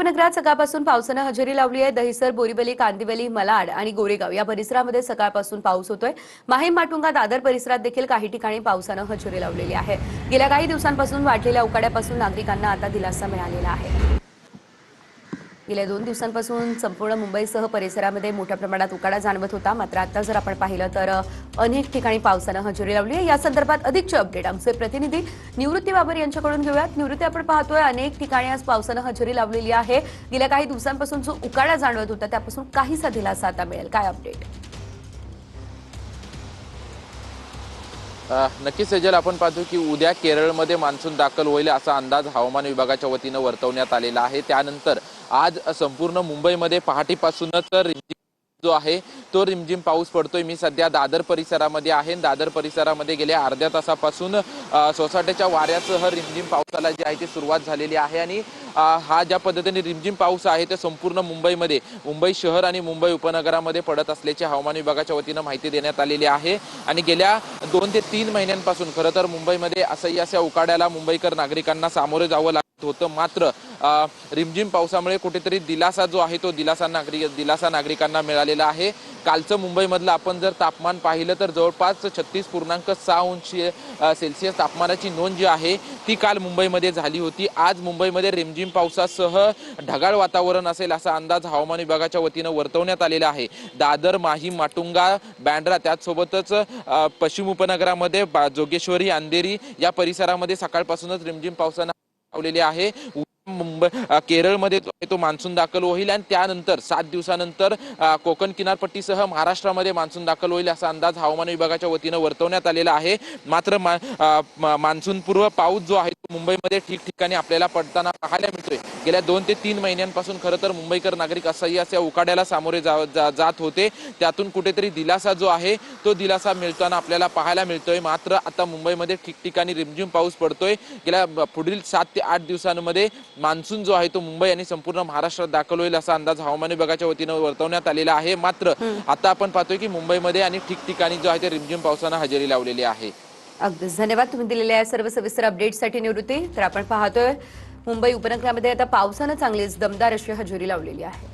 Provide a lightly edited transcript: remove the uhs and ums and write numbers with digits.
उपनगरात सकाळपासून पावसानं हजेरी लावली आहे। दहिसर, बोरीवली, कांदिवली, malaड आणि गोरेगाव या परिसरामध्ये सकाळपासून पाऊस होतोय। माहीम, माटुंगा, दादर परिसरात देखील काही ठिकाणी पावसानं हजेरी लावलेली आहे। गेल्या काही दिवसांपासून वाढलेल्या उकाड्यापासून नागरिकांना आता दिलासा मिळालेला आहे। गेल्या 2 दिवसांपासून संपूर्ण मुंबईसह परिसरामध्ये मोठ्या प्रमाणात उकाडा जाणवत होता। मात्र आता जर आपण पाहिलं तर अनेक ठिकाणी पावसानं हजेरी लावली आहे। या संदर्भात अधिकचे अपडेट आमचे प्रतिनिधी निवृत्ती बाबर यांच्याकडून घेऊयात। निवृत्ती, आपण पाहतोय अनेक ठिकाणी आज पावसानं हजेरी लावलेली आहे। गेल्या काही दिवसांपासून जो उकाडा जाणवत होता त्यापासून काहीसा दिलासा आता मिळेल, काय अपडेट? नक्कीच सजल, आपण पाहतो की उद्या केरळमध्ये मान्सून दाखल होईल असा अंदाज हवामान विभागाच्या वतीनं वर्तवण्यात आलेला आहे। त्यानंतर आज संपूर्ण मुंबईमध्ये पहाटेपासूनच रिमझिम जो आहे तो रिमझिम पाऊस पडतोय। मी सध्या दादर परिसरामध्ये आहे। दादर परिसरामध्ये गेल्या अर्ध्या तासापासून सोसाट्याच्या वाऱ्यासह रिमझिम पावसाला जी आहे ती सुरुवात झालेली आहे आणि हा ज्या पद्धतीने रिमझिम पाऊस आहे ते संपूर्ण मुंबईमध्ये, मुंबई शहर आणि मुंबई उपनगरामध्ये पडत असल्याची हवामान विभागाच्या वतीनं माहिती देण्यात आलेली आहे। आणि गेल्या 2 ते 3 महिन्यांपासून खरं तर मुंबईमध्ये असह्य अशा उकाड्याला मुंबईकर नागरिकांना सामोरे जावं लागत होतं। मात्र रिमझिम पावसामुळे कुठेतरी दिलासा जो आहे तो दिलासा नागरिकांना मिळालेला आहे। कालचं मुंबईमधलं आपण जर तापमान पाहिलं तर जवळपास 36.6 अंश सेल्सिअस तापमानाची नोंद जी आहे ती काल मुंबईमध्ये झाली होती। आज मुंबईमध्ये रिमझिम पावसासह ढगाळ वातावरण असेल असा अंदाज हवामान विभागाच्या वतीनं वर्तवण्यात आलेला आहे। दादर, माहीम, माटुंगा, बँड्रा त्याचसोबतच पश्चिम उपनगरामध्ये जोगेश्वरी, अंधेरी या परिसरामध्ये सकाळपासूनच रिमझिम पावसानं लावलेली आहे। मुंबई केरळमध्ये तो मान्सून दाखल होईल आणि त्यानंतर 7 दिवसानंतर कोकण किनारपट्टीसह महाराष्ट्रामध्ये मान्सून दाखल होईल असा अंदाज हवामान विभागाच्या वतीनं वर्तवण्यात आलेला आहे। मात्र मान्सून पूर्व पाऊस जो आहे तो मुंबईमध्ये ठिकठिकाणी आपल्याला पडताना पाहायला मिळतोय। गेल्या 2 ते 3 महिन्यांपासून खरं तर मुंबईकर नागरिक असह्य अशा उकाड्याला सामोरे जात होते। त्यातून कुठेतरी दिलासा जो आहे तो दिलासा मिळताना आपल्याला पाहायला मिळतोय। मात्र आता मुंबईमध्ये ठिकठिकाणी रिमझिम पाऊस पडतोय। गेल्या पुढील 7 ते 8 दिवसांमध्ये मान्सून जो आहे तो मुंबई आणि संपूर्ण महाराष्ट्रात दाखल होईल असा अंदाज हवामान विभागाच्या वतीनं वर्तवण्यात आलेला आहे। मात्र आता आपण पाहतोय की मुंबईमध्ये आणि ठिकठिकाणी जो आहे ते रिमझिम पावसानं हजेरी लावलेली आहे। अगदीच धन्यवाद तुम्ही दिलेल्या सर्व सविस्तर अपडेटसाठी निवृत्ती। तर आपण पाहतोय मुंबई उपनगरामध्ये आता पावसानं चांगलीच दमदार अशी हजेरी लावलेली आहे।